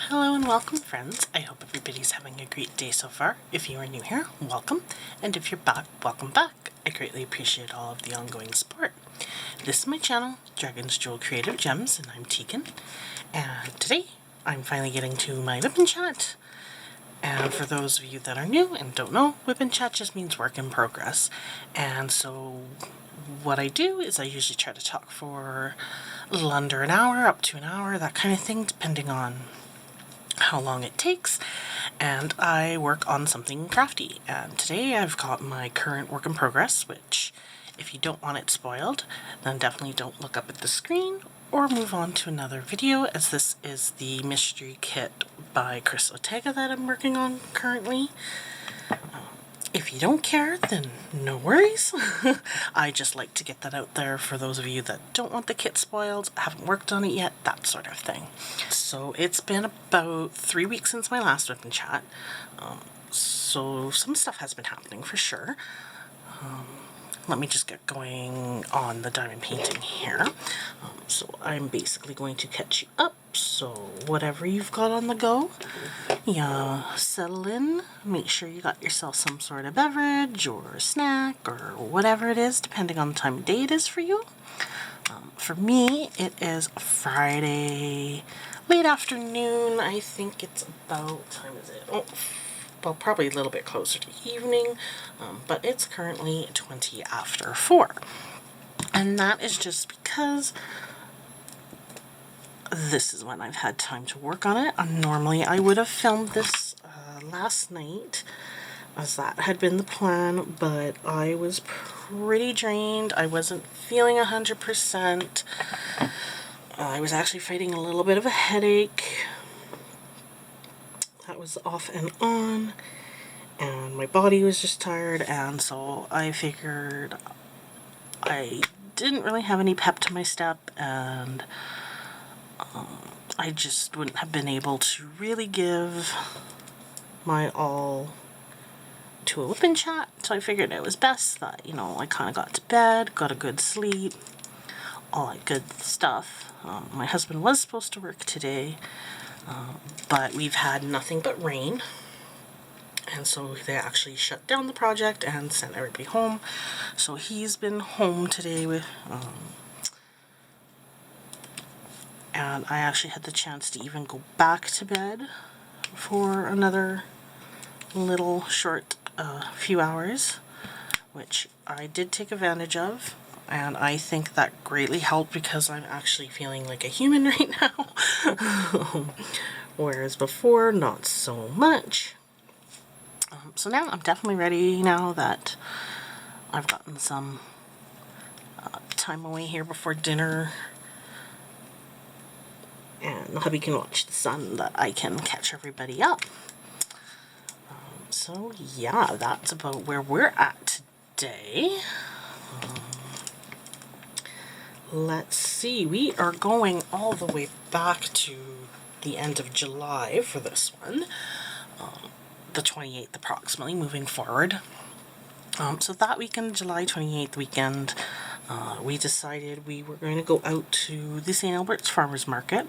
Hello and welcome, friends. I hope everybody's having a great day so far. If you are new here, welcome. And if you're back, welcome back. I greatly appreciate all of the ongoing support. This is my channel, Dragon's Jewel Creative Gems, and I'm Tegan. And today, I'm finally getting to my WIP and chat. And for those of you that are new and don't know, WIP and chat just means work in progress. And so what I do is I usually try to talk for a little under an hour, up to an hour, that kind of thing, depending on how long it takes, and I work on something crafty. And today I've got my current work in progress, which if you don't want it spoiled, then definitely don't look up at the screen or move on to another video, as this is the mystery kit by Chris Ortega that I'm working on currently. If you don't care, then no worries. I just like to get that out there for those of you that don't want the kit spoiled, haven't worked on it yet, that sort of thing. So it's been about 3 weeks since my last WIP and chat. So some stuff has been happening for sure. Let me just get going on the diamond painting here. So I'm basically going to catch you up. So whatever you've got on the go, yeah, settle in. Make sure you got yourself some sort of beverage or snack or whatever it is, depending on the time of day it is for you. For me, it is Friday, late afternoon. I think it's about, what time is it? Oh, well, probably a little bit closer to evening, but it's currently 20 after 4. And that is just because this is when I've had time to work on it. Normally I would have filmed this last night, as that had been the plan, but I was pretty drained. I wasn't feeling 100%. I was actually fighting a little bit of a headache. That was off and on, and my body was just tired, and so I figured I didn't really have any pep to my step, and I just wouldn't have been able to really give my all to a WIP and chat, so I figured it was best that, you know, I kind of got to bed, got a good sleep, all that good stuff. My husband was supposed to work today, but we've had nothing but rain, and so they actually shut down the project and sent everybody home. So he's been home today with, and I actually had the chance to even go back to bed for another little short few hours, which I did take advantage of. And I think that greatly helped because I'm actually feeling like a human right now. Whereas before, not so much. So now I'm definitely ready now that I've gotten some time away here before dinner. And hubby can watch the sun, that I can catch everybody up. So yeah, that's about where we're at today. Let's see, we are going all the way back to the end of July for this one, the 28th approximately, moving forward. So that weekend, July 28th weekend, we decided we were going to go out to the St. Albert's Farmers Market.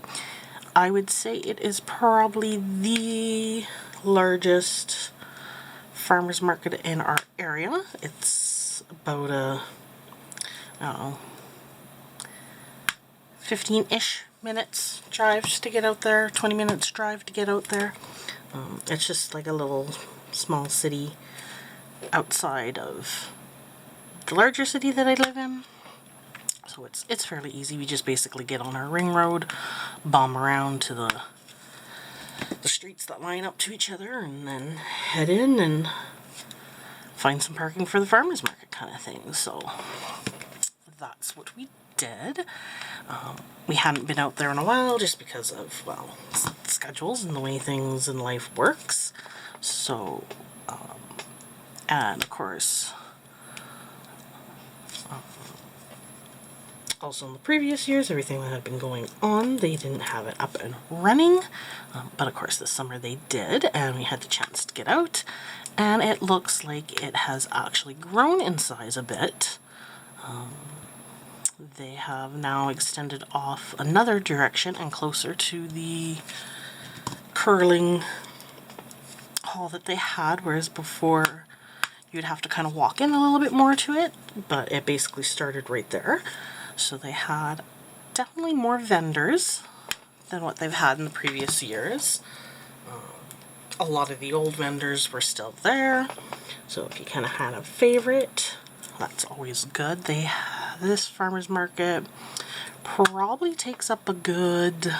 I would say it is probably the largest farmers market in our area. It's about a, I don't know, 15-ish minutes drive to get out there, 20 minutes drive to get out there. It's just like a little small city outside of the larger city that I live in. So it's fairly easy. We just basically get on our ring road, bomb around to the streets that line up to each other, and then head in and find some parking for the farmers market kind of thing. So that's what we did. We hadn't been out there in a while just because of, well, schedules and the way things in life works. So, and of course, also in the previous years, everything that had been going on, they didn't have it up and running. But of course this summer they did, and we had the chance to get out. And it looks like it has actually grown in size a bit. They have now extended off another direction and closer to the curling hall that they had, whereas before you'd have to kind of walk in a little bit more to it, but it basically started right there. So they had definitely more vendors than what they've had in the previous years. A lot of the old vendors were still there, so if you kind of had a favorite, that's always good. This farmer's market probably takes up a good,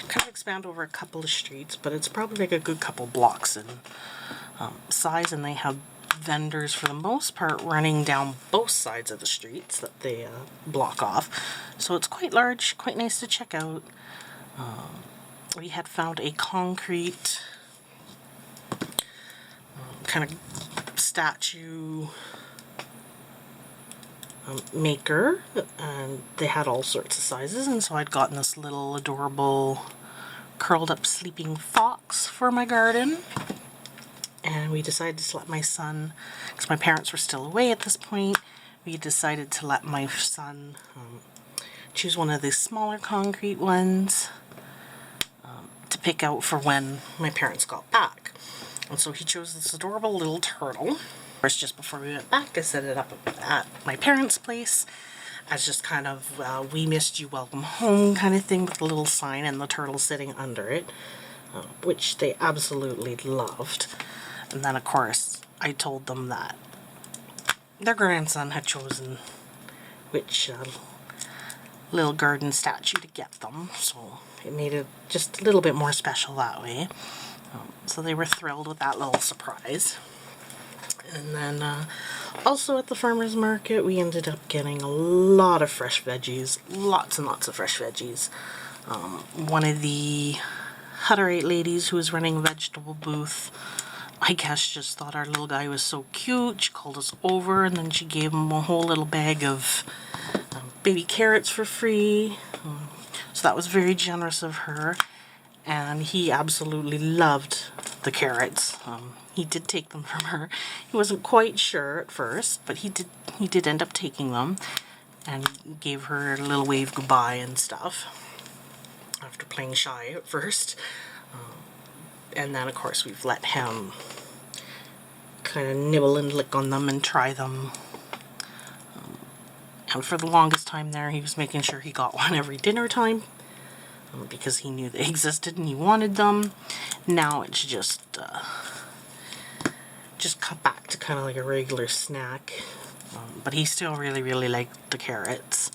kind of expand over a couple of streets, but it's probably like a good couple blocks in size, and they have vendors for the most part running down both sides of the streets that they block off. So it's quite large, quite nice to check out. We had found a concrete kind of statue maker, and they had all sorts of sizes, and so I'd gotten this little adorable curled up sleeping fox for my garden. And we decided to let my son, because my parents were still away at this point, we decided to let my son choose one of these smaller concrete ones to pick out for when my parents got back. And so he chose this adorable little turtle. First, just before we went back, I set it up at my parents' place as just kind of we missed you, welcome home kind of thing, with a little sign and the turtle sitting under it, which they absolutely loved. And then, of course, I told them that their grandson had chosen which little garden statue to get them, so it made it just a little bit more special that way. So they were thrilled with that little surprise. And then also at the farmer's market, we ended up getting a lot of fresh veggies, lots and lots of fresh veggies. One of the Hutterite ladies who was running a vegetable booth, I guess, just thought our little guy was so cute. She called us over, and then she gave him a whole little bag of baby carrots for free. So that was very generous of her, and he absolutely loved the carrots. He did take them from her. He wasn't quite sure at first, but he did end up taking them, and gave her a little wave goodbye and stuff after playing shy at first. And then, of course, we've let him kind of nibble and lick on them and try them. And for the longest time there, he was making sure he got one every dinner time because he knew they existed and he wanted them. Now it's just cut back to kind of like a regular snack. But he still really, really liked the carrots.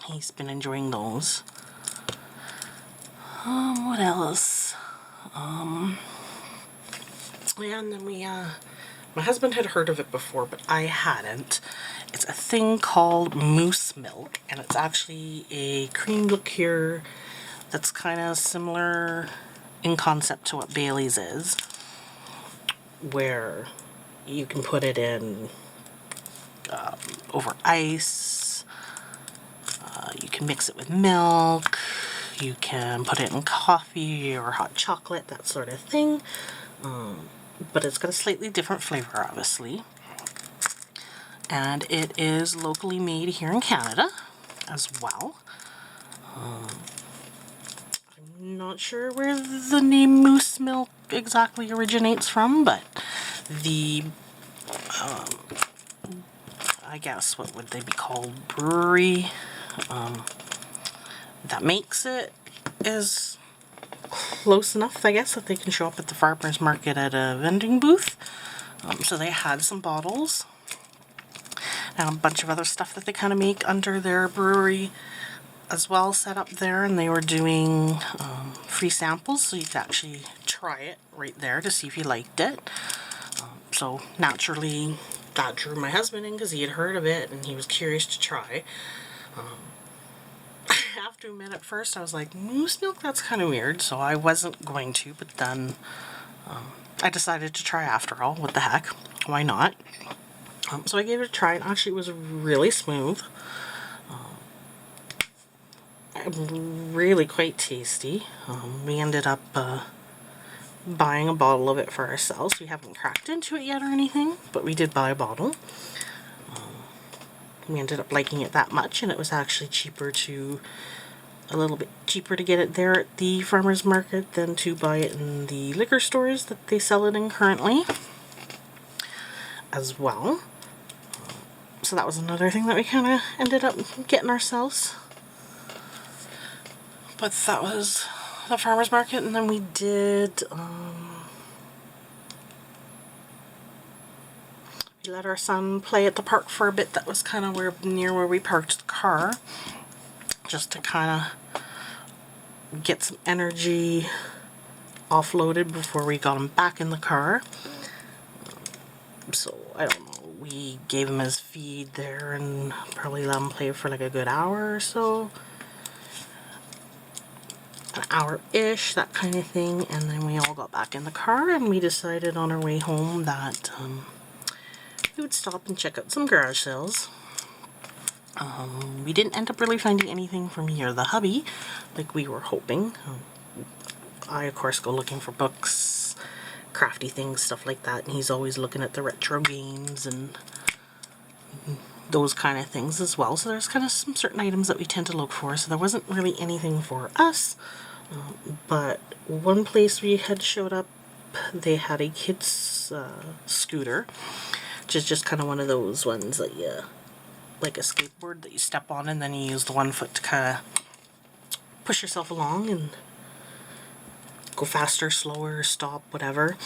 He's been enjoying those. What else? Yeah, and then my husband had heard of it before, but I hadn't. It's a thing called moose milk, and it's actually a cream liqueur that's kind of similar in concept to what Bailey's is, where you can put it in over ice, you can mix it with milk, you can put it in coffee or hot chocolate, that sort of thing. But it's got a slightly different flavor, obviously. And it is locally made here in Canada as well. I'm not sure where the name moose milk exactly originates from, but the, I guess, what would they be called? Brewery that makes it is close enough, I guess, that they can show up at the farmer's market at a vending booth. So they had some bottles and a bunch of other stuff that they kind of make under their brewery as well set up there, and they were doing free samples, so you could actually try it right there to see if you liked it. So naturally that drew my husband in because he had heard of it and he was curious to try. I have to admit, at first I was like, moose milk, that's kind of weird, so I wasn't going to, but then I decided to try after all. What the heck, why not? So I gave it a try, and actually it was really smooth, really quite tasty. We ended up buying a bottle of it for ourselves. We haven't cracked into it yet or anything, but we did buy a bottle. We ended up liking it that much, and it was actually cheaper to a little bit cheaper to get it there at the farmer's market than to buy it in the liquor stores that they sell it in currently as well. So that was another thing that we kind of ended up getting ourselves. But that was the farmer's market, and then we did we let our son play at the park for a bit. That was kind of near where we parked the car, just to kind of get some energy offloaded before we got him back in the car. So I don't know, we gave him his feed there and probably let him play for like a good hour or so. An hour-ish, that kind of thing, and then we all got back in the car and we decided on our way home that we would stop and check out some garage sales. We didn't end up really finding anything for me or the hubby like we were hoping. I of course go looking for books, crafty things, stuff like that, and he's always looking at the retro games and those kind of things as well. So there's kind of some certain items that we tend to look for. So there wasn't really anything for us, but one place we had showed up, they had a kid's scooter, which is just kind of one of those ones that like a skateboard that you step on and then you use the one foot to kind of push yourself along and go faster, slower, stop, whatever.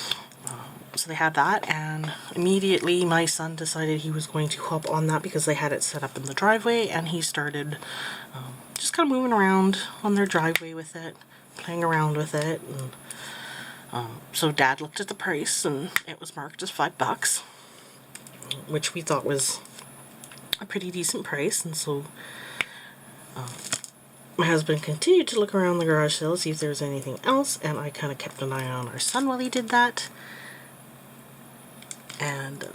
So they had that, and immediately my son decided he was going to hop on that because they had it set up in the driveway, and he started just kind of moving around on their driveway with it, playing around with it. And so Dad looked at the price and it was marked as $5, which we thought was a pretty decent price. And so my husband continued to look around the garage sale, see if there was anything else, and I kind of kept an eye on our son while he did that. And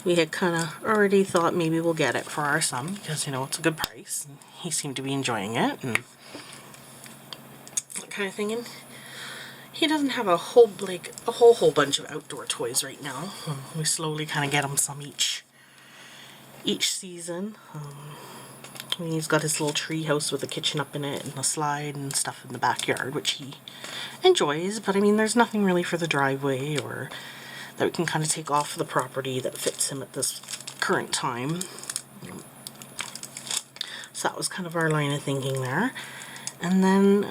we had kind of already thought maybe we'll get it for our son because, you know, it's a good price and he seemed to be enjoying it and that kind of thing. And he doesn't have a whole bunch of outdoor toys right now. We slowly kind of get him some each season. I mean, he's got his little tree house with a kitchen up in it and a slide and stuff in the backyard, which he enjoys, but I mean, there's nothing really for the driveway or that we can kind of take off the property that fits him at this current time. So that was kind of our line of thinking there. And then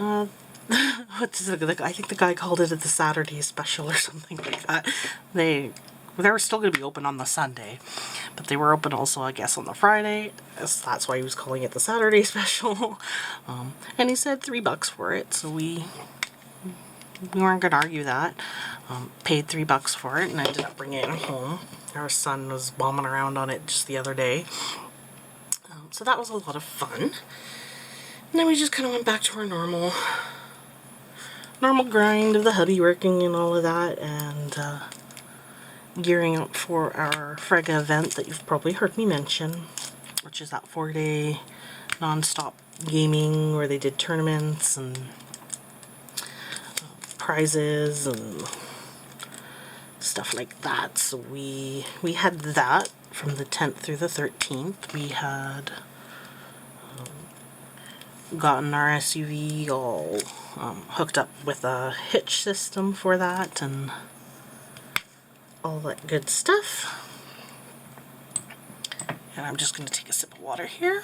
I think the guy called it the Saturday special or something like that. They were still going to be open on the Sunday, but they were open also, I guess, on the Friday. So that's why he was calling it the Saturday special. And he said $3 for it, so we weren't going to argue that. Paid $3 for it and ended up bringing it home. Our son was bombing around on it just the other day. So that was a lot of fun. And then we just kind of went back to our normal grind of the hubby working and all of that, and gearing up for our Frega event that you've probably heard me mention, which is that 4-day non-stop gaming where they did tournaments and prizes and stuff like that. So we had that from the 10th through the 13th. We had gotten our SUV all hooked up with a hitch system for that and all that good stuff. And I'm just going to take a sip of water here.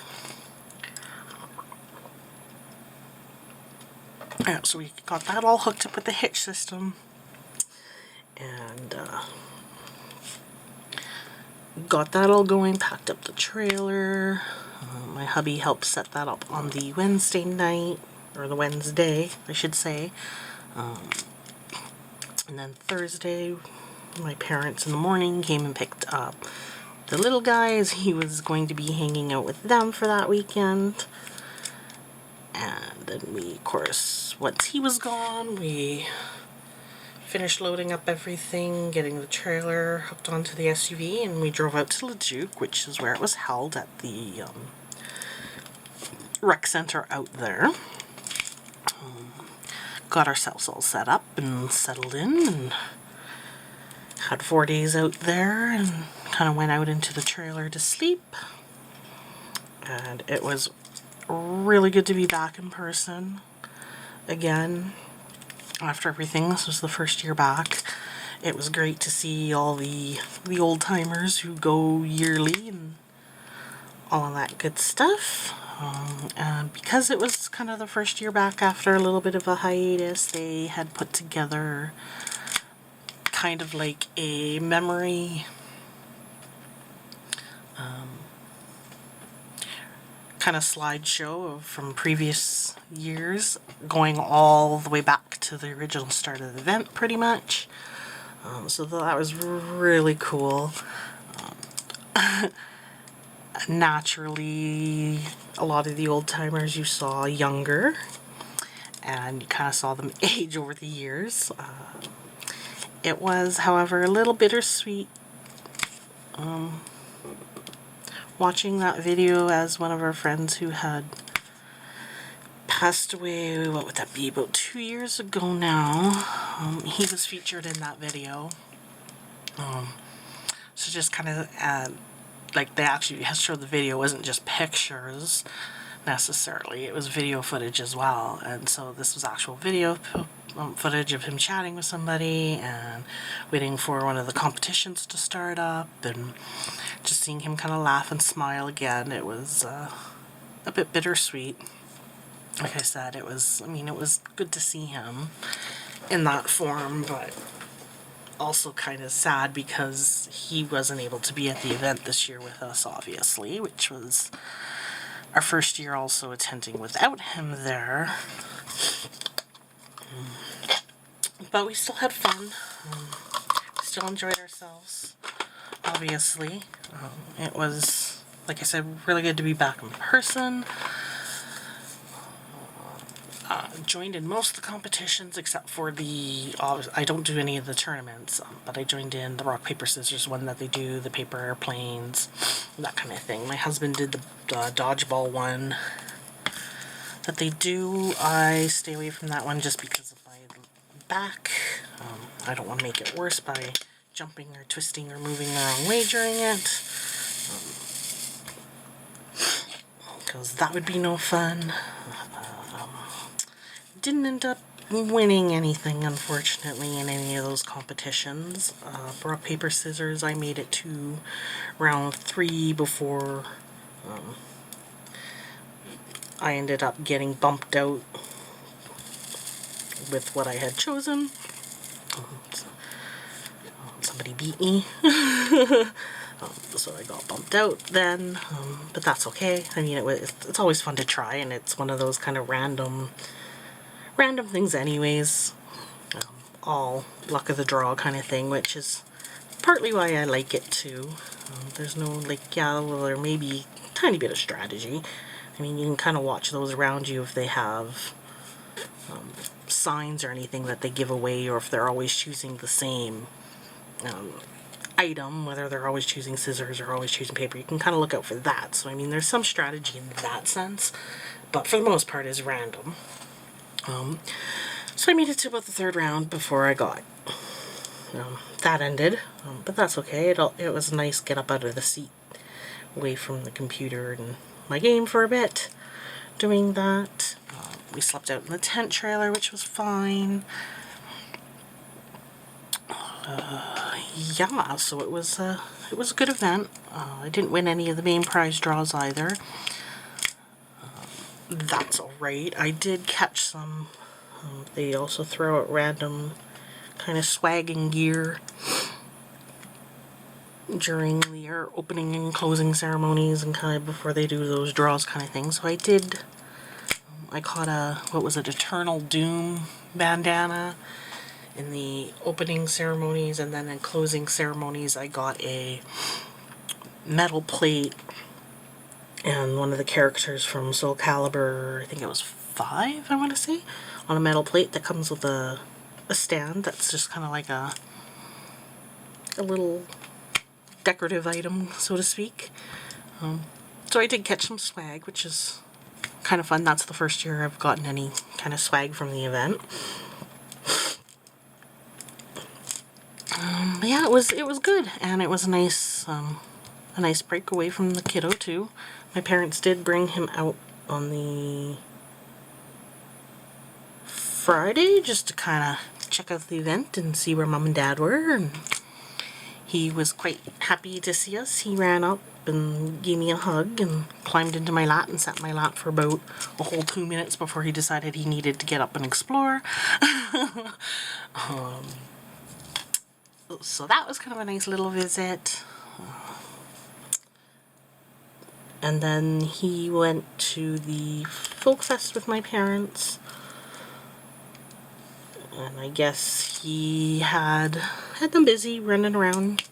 Yeah, so we got that all hooked up with the hitch system, and got that all going, packed up the trailer. My hubby helped set that up on the Wednesday night, or the Wednesday, I should say. And then Thursday, my parents in the morning came and picked up the little guy as he was going to be hanging out with them for that weekend. And then we, of course, once he was gone, we finished loading up everything, getting the trailer hooked onto the SUV, and we drove out to Leduc, which is where it was held at the rec center out there. Got ourselves all set up and settled in, and had 4 days out there, and kind of went out into the trailer to sleep. And it was really good to be back in person again after everything. This was the first year back. It was great to see all the old timers who go yearly and all of that good stuff. And because it was kind of the first year back after a little bit of a hiatus, they had put together kind of like a memory kind of slideshow from previous years, going all the way back to the original start of the event pretty much. So that was really cool. Naturally, a lot of the old timers you saw younger, and you kind of saw them age over the years. It was, however, a little bittersweet watching that video as one of our friends who had passed away, what would that be, about 2 years ago now. He was featured in that video. So just kind of, like, they actually showed the video wasn't just pictures necessarily, it was video footage as well. And so this was actual video footage of him chatting with somebody and waiting for one of the competitions to start up, and just seeing him kind of laugh and smile again. It was a bit bittersweet. Like I said, it was good to see him in that form, but also kind of sad because he wasn't able to be at the event this year with us, obviously, which was our first year also attending without him there. But we still had fun. Still enjoyed ourselves, obviously. It was, like I said, really good to be back in person. Joined in most of the competitions except for I don't do any of the tournaments, but I joined in the rock, paper, scissors one that they do, the paper airplanes, that kind of thing. My husband did the dodgeball one that they do. I stay away from that one just because of my back. I don't want to make it worse by jumping or twisting or moving the wrong way during it, because that would be no fun. Didn't end up winning anything, unfortunately, in any of those competitions. Rock, paper, scissors, I made it to round 3 before I ended up getting bumped out with what I had chosen. Somebody beat me. So I got bumped out then, but that's okay. I mean, it's always fun to try, and it's one of those kind of random things anyways. All luck of the draw kind of thing, which is partly why I like it too. There's no, like, yeah, well, there may be a tiny bit of strategy. I mean, you can kind of watch those around you if they have signs or anything that they give away, or if they're always choosing the same item, whether they're always choosing scissors or always choosing paper. You can kind of look out for that. So I mean, there's some strategy in that sense, but for the most part is random. So I made it to about the 3rd round before I got that ended, but that's okay. It was nice get up out of the seat, away from the computer and my game for a bit doing that. We slept out in the tent trailer, which was fine. Yeah, so it was a good event. I didn't win any of the main prize draws either. That's alright. I did catch some. They also throw out random kind of swagging gear during their opening and closing ceremonies and kind of before they do those draws kind of thing. So I caught a, what was it, Eternal Doom bandana in the opening ceremonies, and then in closing ceremonies I got a metal plate and one of the characters from Soul Calibur, I think it was 5, I want to say, on a metal plate that comes with a stand that's just kind of like a little decorative item, so to speak. So I did catch some swag, which is kind of fun. That's the first year I've gotten any kind of swag from the event. But yeah, it was good, and it was a nice break away from the kiddo too. My parents did bring him out on the Friday just to kind of check out the event and see where Mom and Dad were, and he was quite happy to see us. He ran up and gave me a hug and climbed into my lap and sat in my lap for about a whole 2 minutes before he decided he needed to get up and explore. So that was kind of a nice little visit. And then he went to the folk fest with my parents. And I guess he had them busy running around,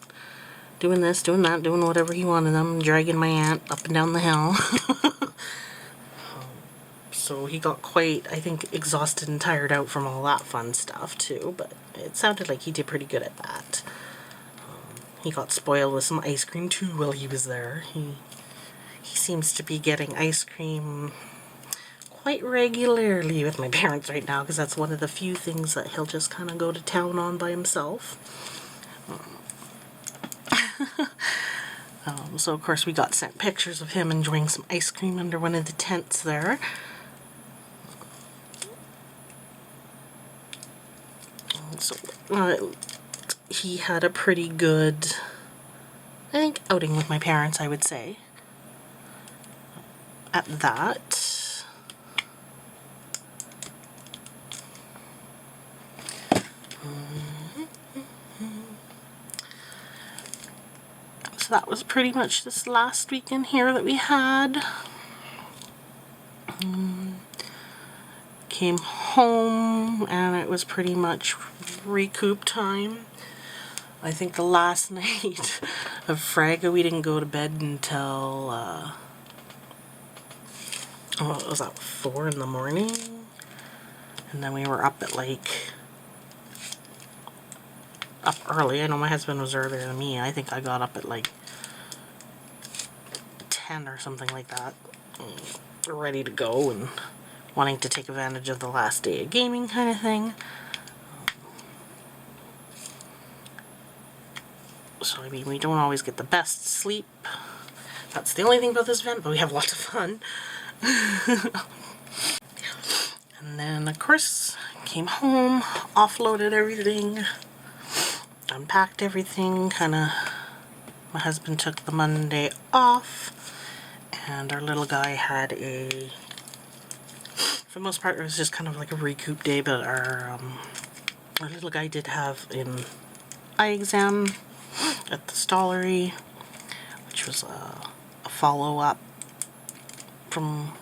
doing this, doing that, doing whatever he wanted them, dragging my aunt up and down the hill. So he got quite, I think, exhausted and tired out from all that fun stuff too, but it sounded like he did pretty good at that. He got spoiled with some ice cream too while he was there. He seems to be getting ice cream quite regularly with my parents right now, because that's one of the few things that he'll just kind of go to town on by himself. So of course we got sent pictures of him enjoying some ice cream under one of the tents there. So he had a pretty good, I think, outing with my parents, I would say, at that. So that was pretty much this last weekend here that we had. Came home and it was pretty much recoup time. I think the last night of Fragga we didn't go to bed until what was that, 4 in the morning? And then we were up at up early. I know my husband was earlier than me. I think I got up at 10 or something like that, ready to go and wanting to take advantage of the last day of gaming kind of thing. So I mean, we don't always get the best sleep. That's the only thing about this event, but we have lots of fun. And then of course came home, offloaded everything, unpacked everything, my husband took the Monday off, and our little guy had for the most part it was just kind of like a recoup day, but our little guy did have an eye exam at the Stollery, which was a follow-up from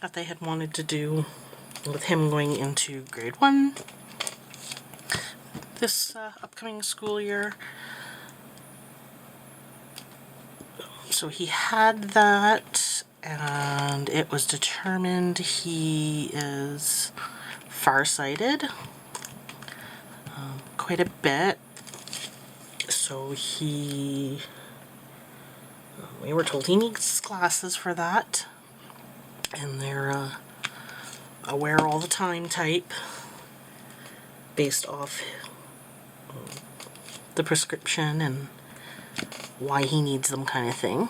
that they had wanted to do with him going into grade 1 this upcoming school year. So he had that, and it was determined he is farsighted quite a bit. So we were told he needs glasses for that, and they're aware all the time type, based off the prescription and why he needs them kind of thing,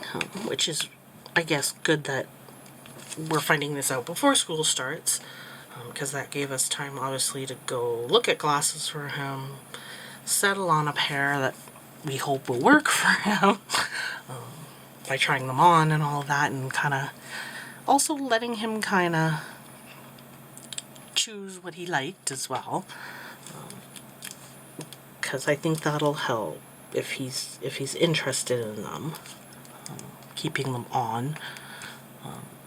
which is, I guess, good that we're finding this out before school starts, because that gave us time obviously to go look at glasses for him, settle on a pair that we hope will work for him by trying them on and all that, and kind of also letting him kind of choose what he liked as well, because I think that'll help if he's interested in them, keeping them on.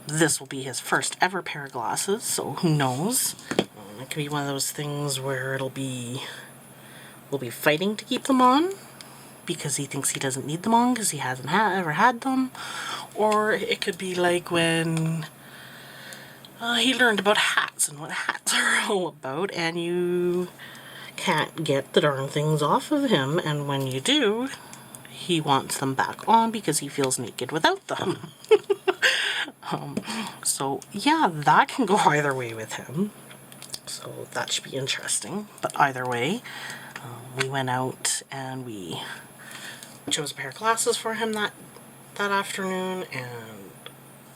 This will be his first ever pair of glasses, so who knows? It could be one of those things where we'll be fighting to keep them on because he thinks he doesn't need them on because he hasn't ever had them, or it could be like when he learned about hats and what hats are all about, and you can't get the darn things off of him, and when you do, he wants them back on because he feels naked without them. So yeah, that can go either way with him, so that should be interesting. But either way, we went out and we chose a pair of glasses for him that afternoon, and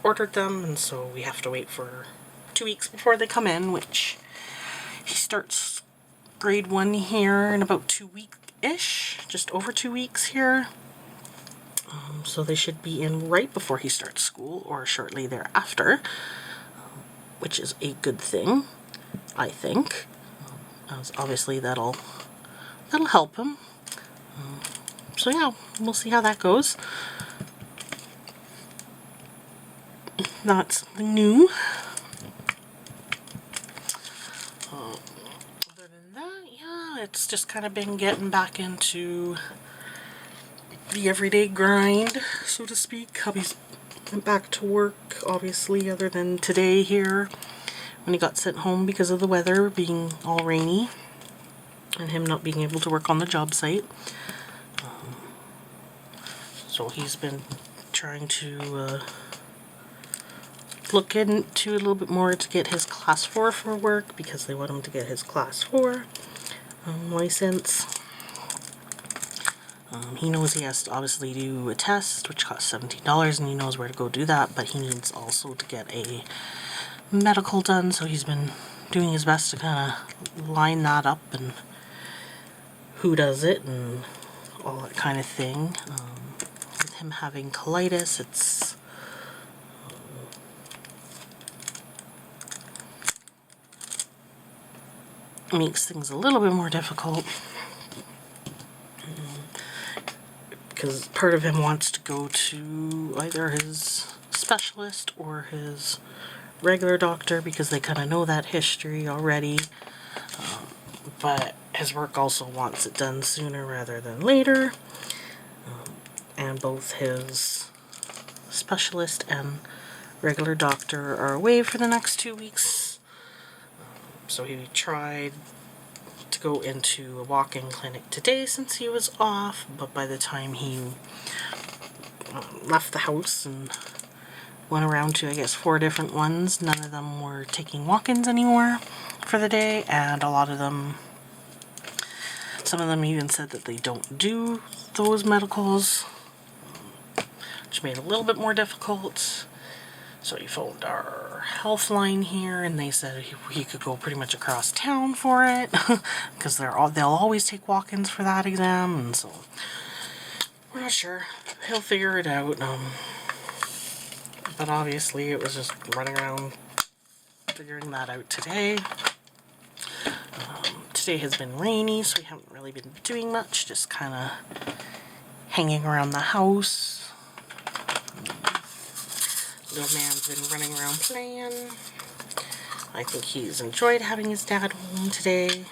ordered them, and so we have to wait for 2 weeks before they come in, which he starts grade 1 here in about 2 weeks-ish, just over 2 weeks here. So they should be in right before he starts school or shortly thereafter, which is a good thing, I think. As obviously that'll help him. So yeah, we'll see how that goes. Not something new. Other than that, yeah, it's just kind of been getting back into the everyday grind, so to speak. Hubby's went back to work, obviously, other than today here, when he got sent home because of the weather being all rainy and him not being able to work on the job site. So he's been trying to look into a little bit more to get his class 4 for work, because they want him to get his class 4 license. He knows he has to obviously do a test, which costs $17, and he knows where to go do that, but he needs also to get a medical done, so he's been doing his best to kind of line that up and who does it and all that kind of thing. With him having colitis, it makes things a little bit more difficult. Because part of him wants to go to either his specialist or his regular doctor, because they kind of know that history already. But his work also wants it done sooner rather than later. And both his specialist and regular doctor are away for the next 2 weeks. So he tried to go into a walk-in clinic today since he was off, but by the time he left the house and went around to, I guess, 4 different ones, none of them were taking walk-ins anymore for the day, and a lot of them, some of them even said that they don't do those medicals, which made it a little bit more difficult. So he phoned our health line here, and they said he could go pretty much across town for it, because they'll always take walk-ins for that exam, and so we're not sure. He'll figure it out. But obviously it was just running around figuring that out today. Today has been rainy, so we haven't really been doing much, just kind of hanging around the house. Little man's been running around playing. I think he's enjoyed having his dad home today.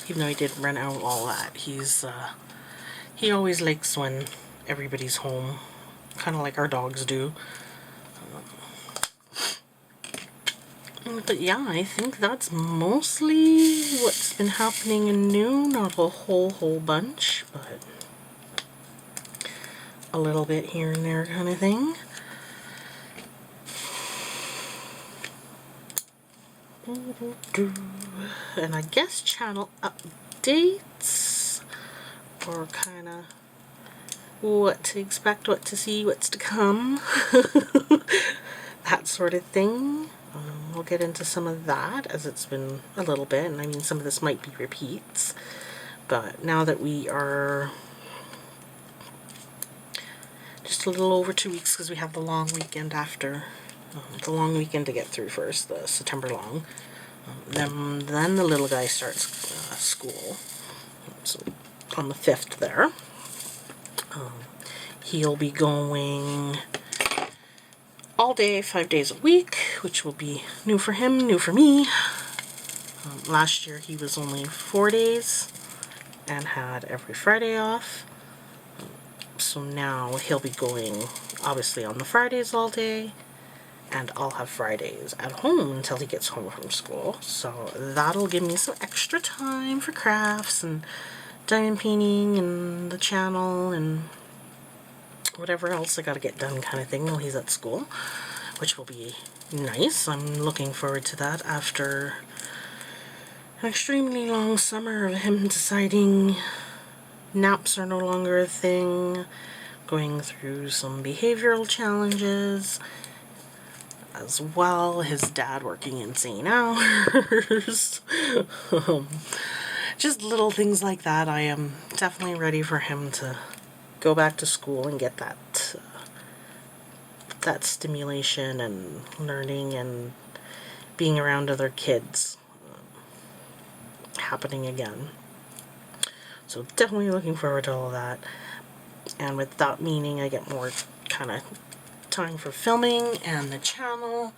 Even though he did run out all that. He always likes when everybody's home. Kind of like our dogs do. But yeah, I think that's mostly what's been happening in new. Not a whole bunch, but a little bit here and there kind of thing. And I guess channel updates, or kind of what to expect, what to see, what's to come, that sort of thing. We'll get into some of that, as it's been a little bit, and I mean some of this might be repeats, but now that we are just a little over 2 weeks, because we have the long weekend after. The long weekend to get through first, the September long. Then the little guy starts school, so on the 5th there. He'll be going all day, 5 days a week, which will be new for him, new for me. Last year he was only 4 days and had every Friday off. So now he'll be going, obviously, on the Fridays all day, and I'll have Fridays at home until he gets home from school. So that'll give me some extra time for crafts and diamond painting and the channel and whatever else I gotta get done kind of thing while he's at school, which will be nice. I'm looking forward to that after an extremely long summer of him deciding naps are no longer a thing, going through some behavioral challenges as well. His dad working insane hours. Just little things like that. I am definitely ready for him to go back to school and get that stimulation and learning and being around other kids happening again. So definitely looking forward to all that. And with that meaning, I get more kind of time for filming and the channel.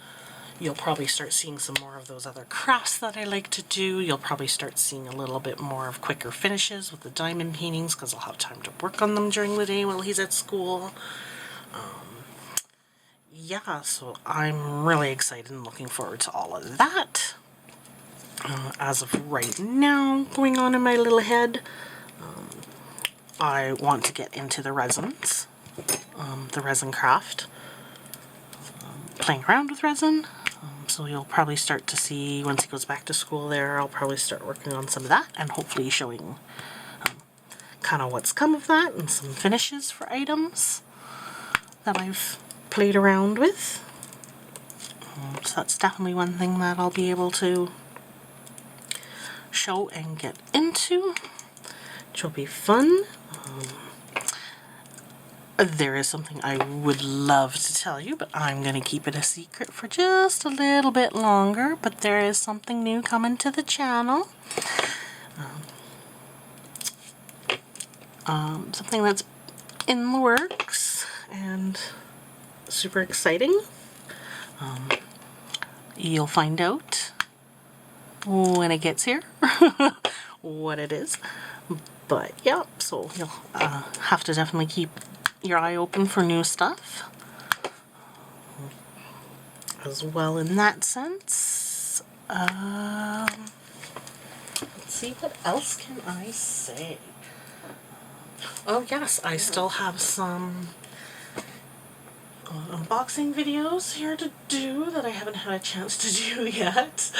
You'll probably start seeing some more of those other crafts that I like to do. You'll probably start seeing a little bit more of quicker finishes with the diamond paintings because I'll have time to work on them during the day while he's at school. Yeah, so I'm really excited and looking forward to all of that. As of right now, going on in my little head, I want to get into the resins, the resin craft, playing around with resin. So you'll probably start to see, once he goes back to school there, I'll probably start working on some of that and hopefully showing kind of what's come of that and some finishes for items that I've played around with. So that's definitely one thing that I'll be able to show and get into, which will be fun. There is something I would love to tell you, but I'm going to keep it a secret for just a little bit longer. But there is something new coming to the channel. Something that's in the works and super exciting. You'll find out when it gets here what it is. But yeah, so you'll have to definitely keep your eye open for new stuff as well in that sense. Let's see, what else can I say? Oh yes, I still have some unboxing videos here to do that I haven't had a chance to do yet.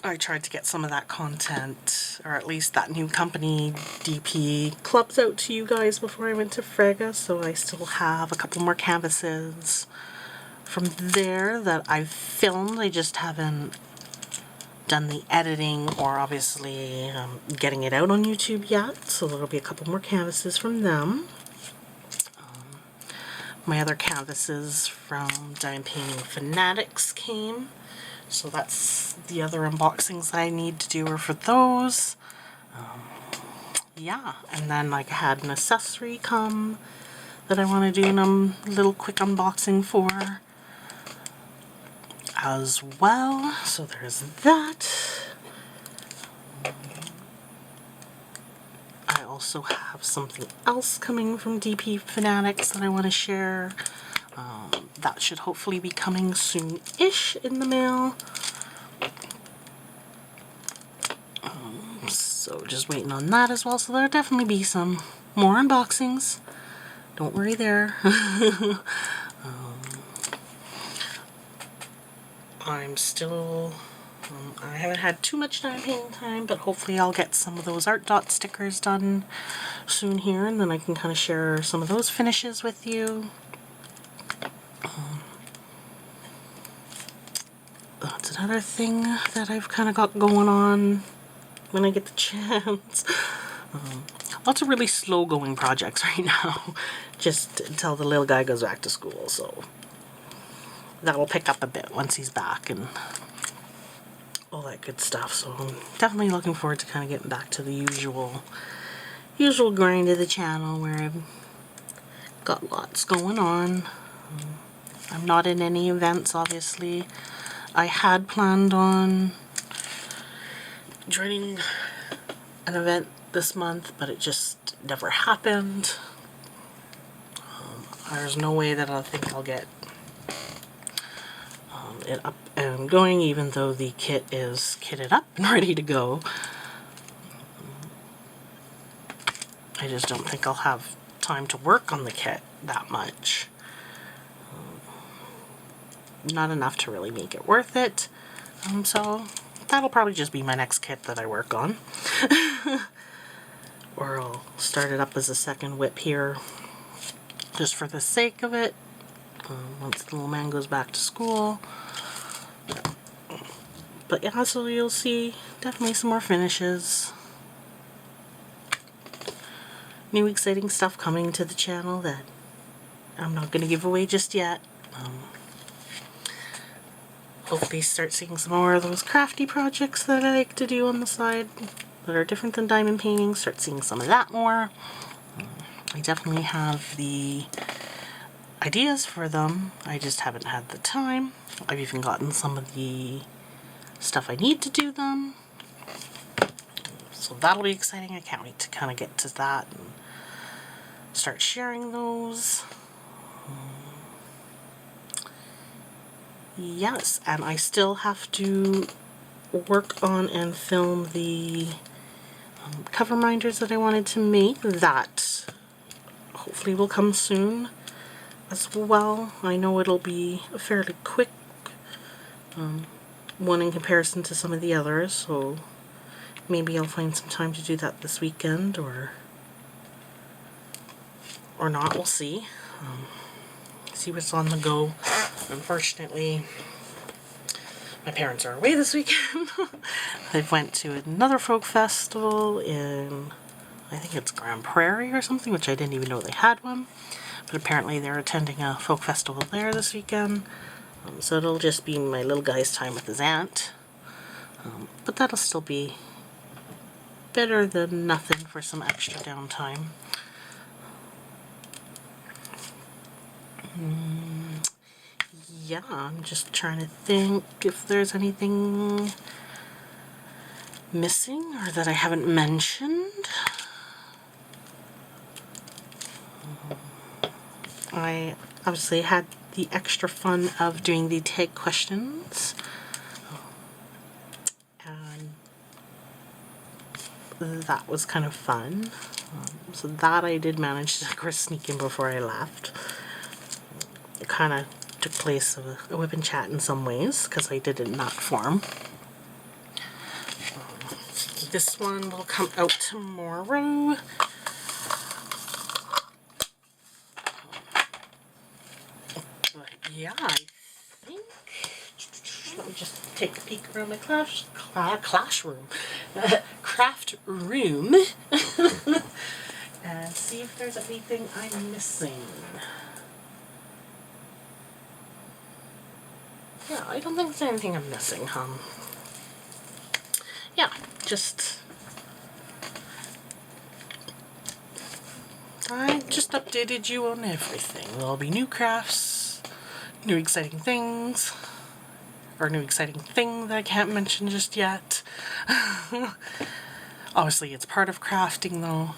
I tried to get some of that content, or at least that new company DP clubs out to you guys before I went to Frega, so I still have a couple more canvases from there that I've filmed. I just haven't done the editing or obviously getting it out on YouTube yet, so there'll be a couple more canvases from them. My other canvases from Diamond Painting Fanatics came. So that's the other unboxings I need to do are for those. Yeah, and then like I had an accessory come that I want to do a little quick unboxing for as well. So there's that. I also have something else coming from DP Fanatics that I want to share. That should hopefully be coming soon-ish in the mail. So just waiting on that as well. So there'll definitely be some more unboxings. Don't worry there. I'm still... I haven't had too much diamond painting time, but hopefully I'll get some of those art dot stickers done soon here, and then I can kind of share some of those finishes with you. That's another thing that I've kind of got going on when I get the chance. Lots of really slow going projects right now, just until the little guy goes back to school, so that'll pick up a bit once he's back and all that good stuff. So I'm definitely looking forward to kind of getting back to the usual grind of the channel where I've got lots going on. I'm not in any events, obviously. I had planned on joining an event this month, but it just never happened. There's no way that I think I'll get it up and going, even though the kit is kitted up and ready to go. I just don't think I'll have time to work on the kit that much. Not enough to really make it worth it. So that'll probably just be my next kit that I work on. or I'll start it up as a second WIP here, just for the sake of it, once the little man goes back to school. But yeah, so you'll see definitely some more finishes. New exciting stuff coming to the channel that I'm not going to give away just yet. Hopefully start seeing some more of those crafty projects that I like to do on the side that are different than diamond painting. Start seeing some of that more. I definitely have the ideas for them. I just haven't had the time. I've even gotten some of the stuff I need to do them. So that'll be exciting. I can't wait to kind of get to that and start sharing those. Yes, and I still have to work on and film the cover minders that I wanted to make. That hopefully will come soon as well. I know it'll be a fairly quick one in comparison to some of the others, so maybe I'll find some time to do that this weekend or not. We'll see. See what's on the go. Unfortunately, my parents are away this weekend. They've went to another folk festival in, I think it's Grand Prairie or something, which I didn't even know they had one. But apparently they're attending a folk festival there this weekend. So it'll just be my little guy's time with his aunt. But that'll still be better than nothing for some extra downtime. Yeah, I'm just trying to think if there's anything missing or that I haven't mentioned. I obviously had the extra fun of doing the tag questions. And that was kind of fun. So that I did manage to sneak in before I left. It kind of took place of a WIP and chat in some ways, because I did it in that form. This one will come out tomorrow. But yeah, I think... Let me just take a peek around my classroom. Craft room. And see if there's anything I'm missing. Yeah, I don't think there's anything I'm missing, yeah, just... I just updated you on everything. There'll be new crafts, new exciting things, or new exciting thing that I can't mention just yet. Obviously, it's part of crafting, though.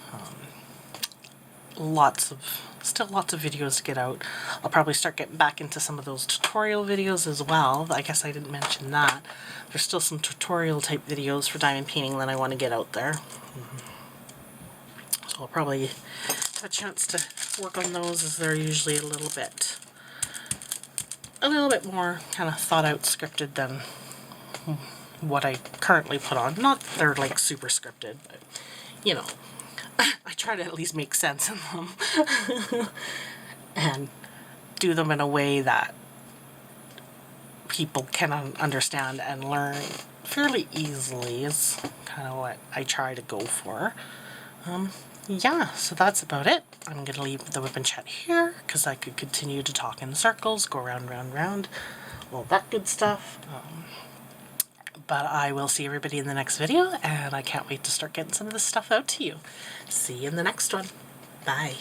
Still lots of videos to get out. I'll probably start getting back into some of those tutorial videos as well. I guess I didn't mention that. There's still some tutorial type videos for diamond painting that I want to get out there. So I'll probably have a chance to work on those, as they're usually a little bit more kind of thought out, scripted than what I currently put on. Not that they're like super scripted, but you know, I try to at least make sense in them and do them in a way that people can understand and learn fairly easily is kind of what I try to go for. Yeah, so that's about it. I'm going to leave the WIP and chat here because I could continue to talk in circles, go round, round, all that good stuff. But I will see everybody in the next video, and I can't wait to start getting some of this stuff out to you. See you in the next one. Bye.